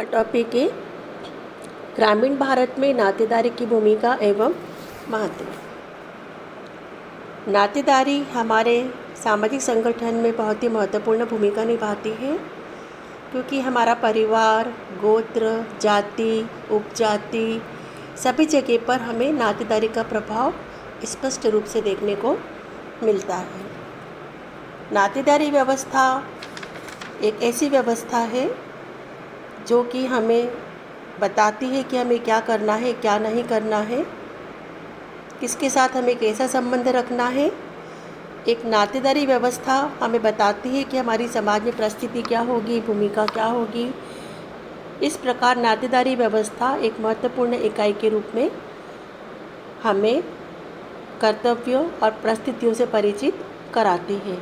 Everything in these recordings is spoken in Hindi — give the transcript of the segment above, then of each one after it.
टॉपिक है ग्रामीण भारत में नातेदारी की भूमिका एवं महत्व। नातेदारी हमारे सामाजिक संगठन में बहुत ही महत्वपूर्ण भूमिका निभाती है, क्योंकि हमारा परिवार, गोत्र, जाति, उपजाति सभी जगह पर हमें नातेदारी का प्रभाव स्पष्ट रूप से देखने को मिलता है। नातेदारी व्यवस्था एक ऐसी व्यवस्था है जो कि हमें बताती है कि हमें क्या करना है, क्या नहीं करना है, किसके साथ हमें कैसा संबंध रखना है। एक नातेदारी व्यवस्था हमें बताती है कि हमारी समाज में परिस्थिति क्या होगी, भूमिका क्या होगी। इस प्रकार नातेदारी व्यवस्था एक महत्वपूर्ण इकाई के रूप में हमें कर्तव्यों और परिस्थितियों से परिचित कराती है।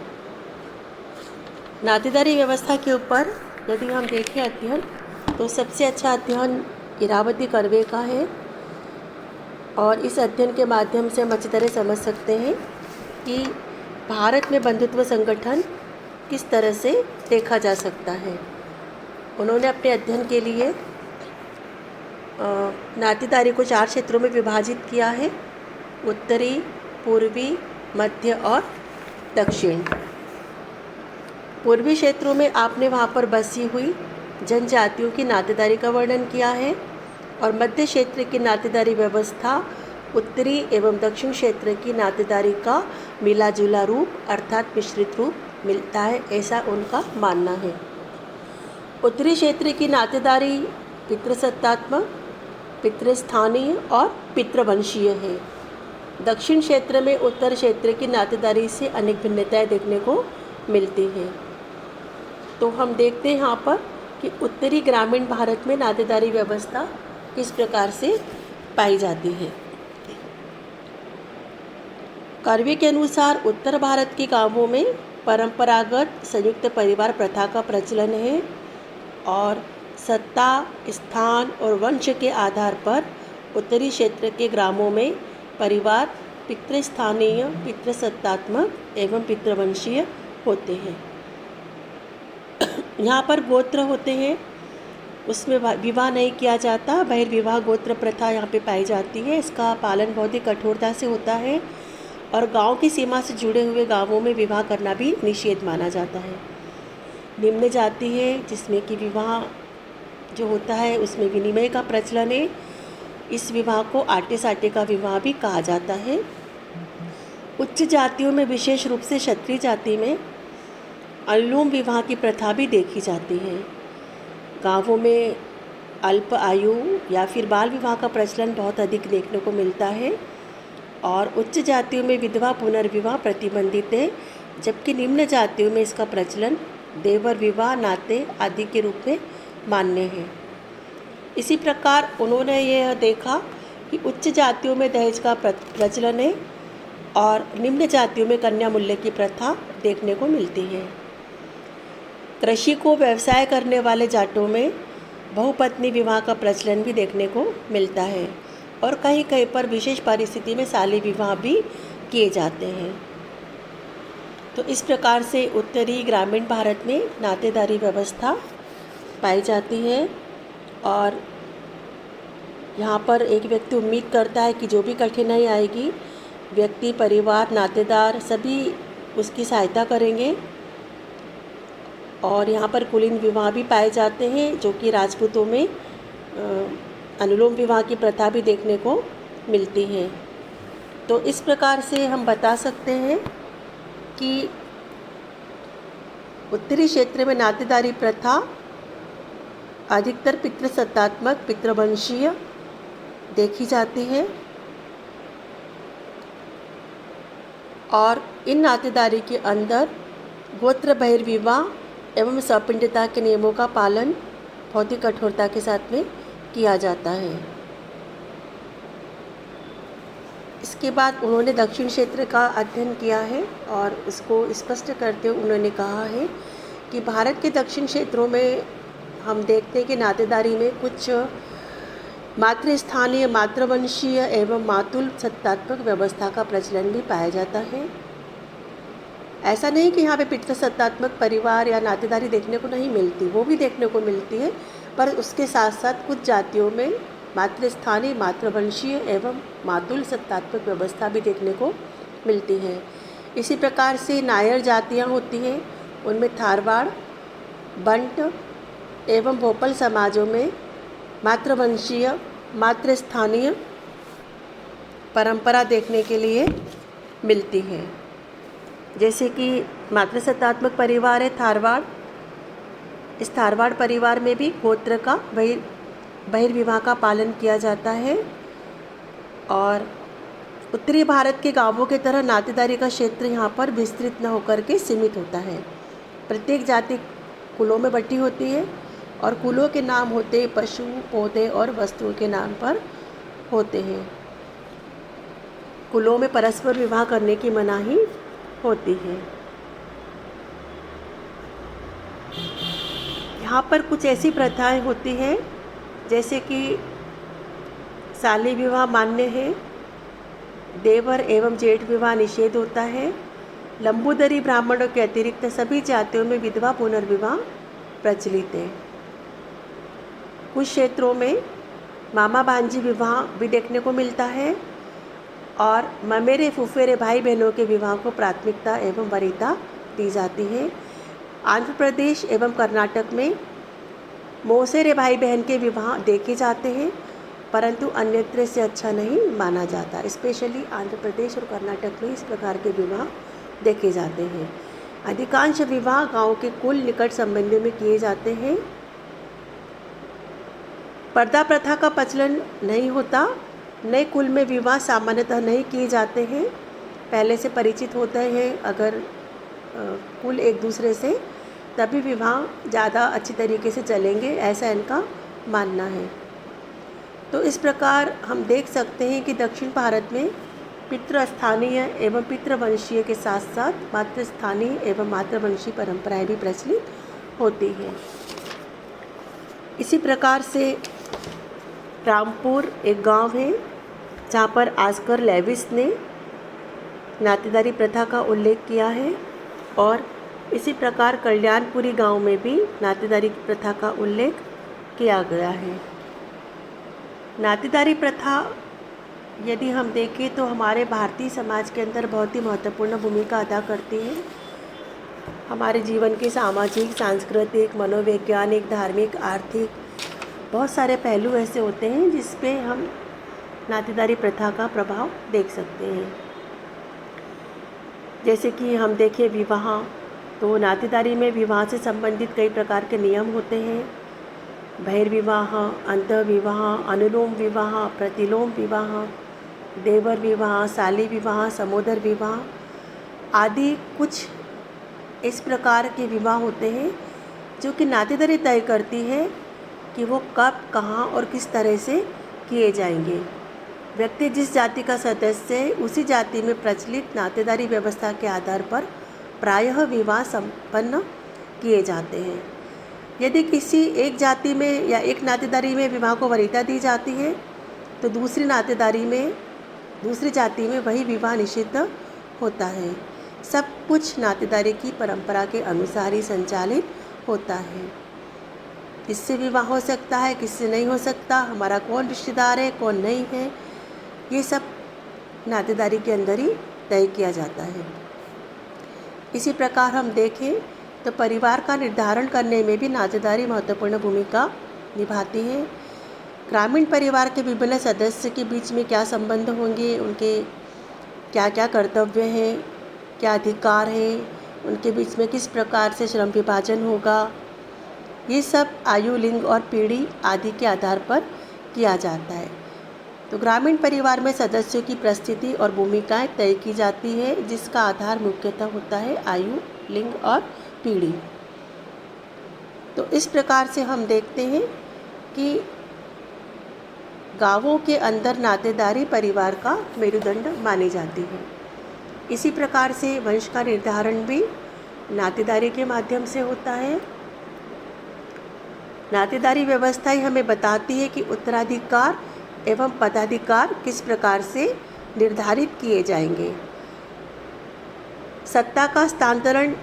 नातेदारी व्यवस्था के ऊपर यदि हम देखें अध्ययन, तो सबसे अच्छा अध्ययन इरावती कर्वे का है, और इस अध्ययन के माध्यम से हम अच्छी तरह समझ सकते हैं कि भारत में बंधुत्व संगठन किस तरह से देखा जा सकता है। उन्होंने अपने अध्ययन के लिए नातेदारी को 4 क्षेत्रों में विभाजित किया है: उत्तरी, पूर्वी, मध्य और दक्षिण। पूर्वी क्षेत्रों में आपने वहाँ पर बसी हुई जनजातियों की नातेदारी का वर्णन किया है, और मध्य क्षेत्र की नातेदारी व्यवस्था उत्तरी एवं दक्षिण क्षेत्र की नातेदारी का मिला जुला रूप अर्थात मिश्रित रूप मिलता है, ऐसा उनका मानना है। उत्तरी क्षेत्र की नातेदारी पितृसत्तात्मक, पितृस्थानीय और पितृवंशीय है। दक्षिण क्षेत्र में उत्तर क्षेत्र की नातेदारी से अनेक भिन्नताएं देखने को मिलती हैं। तो हम देखते हैं यहाँ पर कि उत्तरी ग्रामीण भारत में नातेदारी व्यवस्था किस प्रकार से पाई जाती है। कर्वे के अनुसार उत्तर भारत के गांवों में परंपरागत संयुक्त परिवार प्रथा का प्रचलन है, और सत्ता, स्थान और वंश के आधार पर उत्तरी क्षेत्र के ग्रामों में परिवार पितृस्थानीय, पितृसत्तात्मक एवं पितृवंशीय होते हैं। यहाँ पर गोत्र होते हैं, उसमें विवाह नहीं किया जाता। बहिर्विवाह गोत्र प्रथा यहाँ पे पाई जाती है। इसका पालन बहुत ही कठोरता से होता है, और गांव की सीमा से जुड़े हुए गांवों में विवाह करना भी निषेध माना जाता है। निम्न जाति है जिसमें कि विवाह जो होता है उसमें विनिमय का प्रचलन है। इस विवाह को आटे साटे का विवाह भी कहा जाता है। उच्च जातियों में विशेष रूप से क्षत्रिय जाति में अनुलोम विवाह की प्रथा भी देखी जाती है। गांवों में अल्प आयु या फिर बाल विवाह का प्रचलन बहुत अधिक देखने को मिलता है, और उच्च जातियों में विधवा पुनर्विवाह प्रतिबंधित है, जबकि निम्न जातियों में इसका प्रचलन देवर विवाह, नाते आदि के रूप में मान्य है। इसी प्रकार उन्होंने यह देखा कि उच्च जातियों में दहेज का प्रचलन है, और निम्न जातियों में कन्या मूल्य की प्रथा देखने को मिलती है। कृषि को व्यवसाय करने वाले जाटों में बहुपत्नी विवाह का प्रचलन भी देखने को मिलता है, और कहीं कहीं पर विशेष परिस्थिति में शाली विवाह भी किए जाते हैं। तो इस प्रकार से उत्तरी ग्रामीण भारत में नातेदारी व्यवस्था पाई जाती है, और यहाँ पर एक व्यक्ति उम्मीद करता है कि जो भी कठिनाई आएगी, व्यक्ति, परिवार, नातेदार सभी उसकी सहायता करेंगे। और यहाँ पर कुलीन विवाह भी पाए जाते हैं, जो कि राजपूतों में अनुलोम विवाह की प्रथा भी देखने को मिलती है। तो इस प्रकार से हम बता सकते हैं कि उत्तरी क्षेत्र में नातेदारी प्रथा अधिकतर पितृसत्तात्मक, पितृवंशीय देखी जाती है, और इन नातेदारी के अंदर गोत्र बहिर्विवाह एवं सपिंडता के नियमों का पालन बहुत ही कठोरता के साथ में किया जाता है। इसके बाद उन्होंने दक्षिण क्षेत्र का अध्ययन किया है, और उसको स्पष्ट करते हुए उन्होंने कहा है कि भारत के दक्षिण क्षेत्रों में हम देखते हैं कि नातेदारी में कुछ मातृस्थानीय, मातृवंशीय एवं मातुल सत्तात्मक व्यवस्था का प्रचलन भी पाया जाता है। ऐसा नहीं कि यहाँ पे पितृसत्तात्मक परिवार या नातेदारी देखने को नहीं मिलती, वो भी देखने को मिलती है, पर उसके साथ साथ कुछ जातियों में मातृस्थानीय, मातृवंशीय एवं मातुल सत्तात्मक व्यवस्था भी देखने को मिलती है। इसी प्रकार से नायर जातियाँ होती हैं, उनमें थारवाड़, बंट एवं भोपल समाजों में मातृवंशीय, मातृस्थानीय परंपरा देखने के लिए मिलती है। जैसे कि मातृसत्तात्मक परिवार है थारवाड़। इस थारवाड़ परिवार में भी गोत्र का बहिर्विवाह का पालन किया जाता है और उत्तरी भारत के गांवों की तरह नातेदारी का क्षेत्र यहाँ पर विस्तृत न होकर के सीमित होता है। प्रत्येक जाति कुलों में बटी होती है और कुलों के नाम होते पशु, पौधे और वस्तुओं के नाम पर होते हैं। कुलों में परस्पर विवाह करने की मनाही होती है। यहाँ पर कुछ ऐसी प्रथाएं होती हैं जैसे कि साली विवाह मान्य है, देवर एवं जेठ विवाह निषेध होता है। लंबूदरी ब्राह्मणों के अतिरिक्त सभी जातियों में विधवा पुनर्विवाह प्रचलित है। कुछ क्षेत्रों में मामा भांजी विवाह भी देखने को मिलता है और ममेरे फुफेरे भाई बहनों के विवाह को प्राथमिकता एवं वरीयता दी जाती है। आंध्र प्रदेश एवं कर्नाटक में मौसेरे भाई बहन के विवाह देखे जाते हैं, परंतु अन्यत्र से अच्छा नहीं माना जाता। स्पेशली आंध्र प्रदेश और कर्नाटक में इस प्रकार के विवाह देखे जाते हैं। अधिकांश विवाह गांव के कुल निकट संबंधियों में किए जाते हैं। पर्दा प्रथा का प्रचलन नहीं होता। नए कुल में विवाह सामान्यतः नहीं किए जाते हैं। पहले से परिचित होते हैं अगर कुल एक दूसरे से, तभी विवाह ज़्यादा अच्छी तरीके से चलेंगे, ऐसा इनका मानना है। तो इस प्रकार हम देख सकते हैं कि दक्षिण भारत में पितृस्थानीय एवं पितृवंशीय के साथ साथ मातृस्थानीय एवं मातृवंशीय परंपराएं भी प्रचलित होती हैं। इसी प्रकार से रामपुर एक गांव है जहाँ पर आस्कर लेविस ने नातेदारी प्रथा का उल्लेख किया है और इसी प्रकार कल्याणपुरी गांव में भी नातेदारी प्रथा का उल्लेख किया गया है। नातेदारी प्रथा यदि हम देखें तो हमारे भारतीय समाज के अंदर बहुत ही महत्वपूर्ण भूमिका अदा करती है। हमारे जीवन के सामाजिक, सांस्कृतिक, मनोवैज्ञानिक, धार्मिक, आर्थिक बहुत सारे पहलू ऐसे होते हैं जिस पे हम नातेदारी प्रथा का प्रभाव देख सकते हैं। जैसे कि हम देखें विवाह, तो नातेदारी में विवाह से संबंधित कई प्रकार के नियम होते हैं। बहिर्विवाह, अंतःविवाह, अनुलोम विवाह, प्रतिलोम विवाह, देवर विवाह, साली विवाह, समोदर विवाह आदि कुछ इस प्रकार के विवाह होते हैं जो कि नातेदारी तय करती है कि वो कब, कहाँ और किस तरह से किए जाएंगे। व्यक्ति जिस जाति का सदस्य है उसी जाति में प्रचलित नातेदारी व्यवस्था के आधार पर प्रायः विवाह संपन्न किए जाते हैं। यदि किसी एक जाति में या एक नातेदारी में विवाह को वरीयता दी जाती है तो दूसरी जाति में वही विवाह निषिद्ध होता है। सब कुछ नातेदारी की परंपरा के अनुसार ही संचालित होता है। किससे विवाह हो सकता है, किससे नहीं हो सकता, हमारा कौन रिश्तेदार है, कौन नहीं है, ये सब नातेदारी के अंदर ही तय किया जाता है। इसी प्रकार हम देखें तो परिवार का निर्धारण करने में भी नातेदारी महत्वपूर्ण भूमिका निभाती है। ग्रामीण परिवार के विभिन्न सदस्य के बीच में क्या संबंध होंगे, उनके क्या क्या कर्तव्य हैं, क्या अधिकार हैं, उनके बीच में किस प्रकार से श्रम विभाजन होगा, ये सब आयु, लिंग और पीढ़ी आदि के आधार पर किया जाता है। तो ग्रामीण परिवार में सदस्यों की परिस्थिति और भूमिकाएं तय की जाती है जिसका आधार मुख्यतः होता है आयु, लिंग और पीढ़ी। तो इस प्रकार से हम देखते हैं कि गांवों के अंदर नातेदारी परिवार का मेरुदंड मानी जाती है। इसी प्रकार से वंश का निर्धारण भी नातेदारी के माध्यम से होता है। नातेदारी व्यवस्था ही हमें बताती है कि उत्तराधिकार एवं पदाधिकार किस प्रकार से निर्धारित किए जाएंगे। सत्ता का हस्तांतरण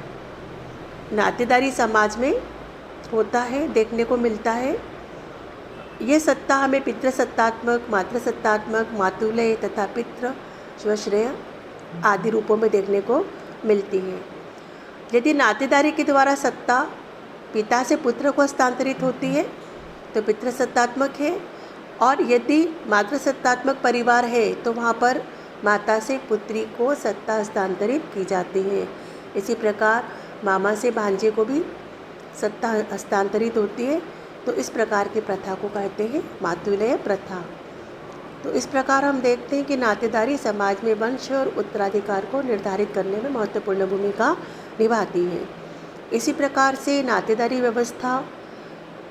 नातेदारी समाज में होता है, देखने को मिलता है। ये सत्ता हमें पितृसत्तात्मक, मातृसत्तात्मक, मातुलय तथा पितृ स्वश्रेय आदि रूपों में देखने को मिलती है। यदि नातेदारी के द्वारा सत्ता पिता से पुत्र को हस्तांतरित होती है तो पितृसत्तात्मक है, और यदि मातृसत्तात्मक परिवार है तो वहाँ पर माता से पुत्री को सत्ता हस्तांतरित की जाती है। इसी प्रकार मामा से भांजे को भी सत्ता हस्तांतरित होती है, तो इस प्रकार की प्रथा को कहते हैं मातुलय प्रथा। तो इस प्रकार हम देखते हैं कि नातेदारी समाज में वंश और उत्तराधिकार को निर्धारित करने में महत्वपूर्ण भूमिका निभाती है। इसी प्रकार से नातेदारी व्यवस्था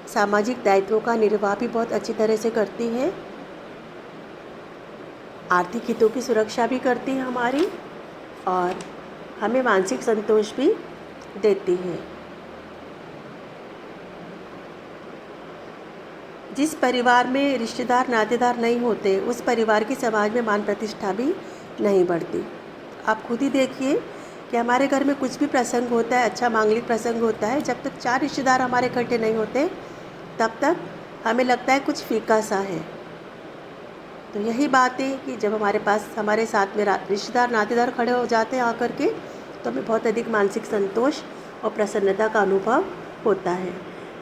सामाजिक दायित्वों का निर्वाह भी बहुत अच्छी तरह से करती है, आर्थिक हितों की सुरक्षा भी करती है हमारी, और हमें मानसिक संतोष भी देती है। जिस परिवार में रिश्तेदार नातेदार नहीं होते उस परिवार की समाज में मान प्रतिष्ठा भी नहीं बढ़ती। आप खुद ही देखिए कि हमारे घर में कुछ भी प्रसंग होता है, अच्छा मांगलिक प्रसंग होता है, जब तक 4 रिश्तेदार हमारे इकट्ठे नहीं होते तब तक हमें लगता है कुछ फीका सा है। तो यही बात है कि जब हमारे पास हमारे साथ में रिश्तेदार नातेदार खड़े हो जाते हैं आकर के, तो हमें बहुत अधिक मानसिक संतोष और प्रसन्नता का अनुभव होता है।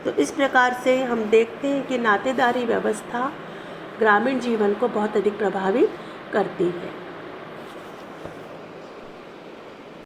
तो इस प्रकार से हम देखते हैं कि नातेदारी व्यवस्था ग्रामीण जीवन को बहुत अधिक प्रभावित करती है।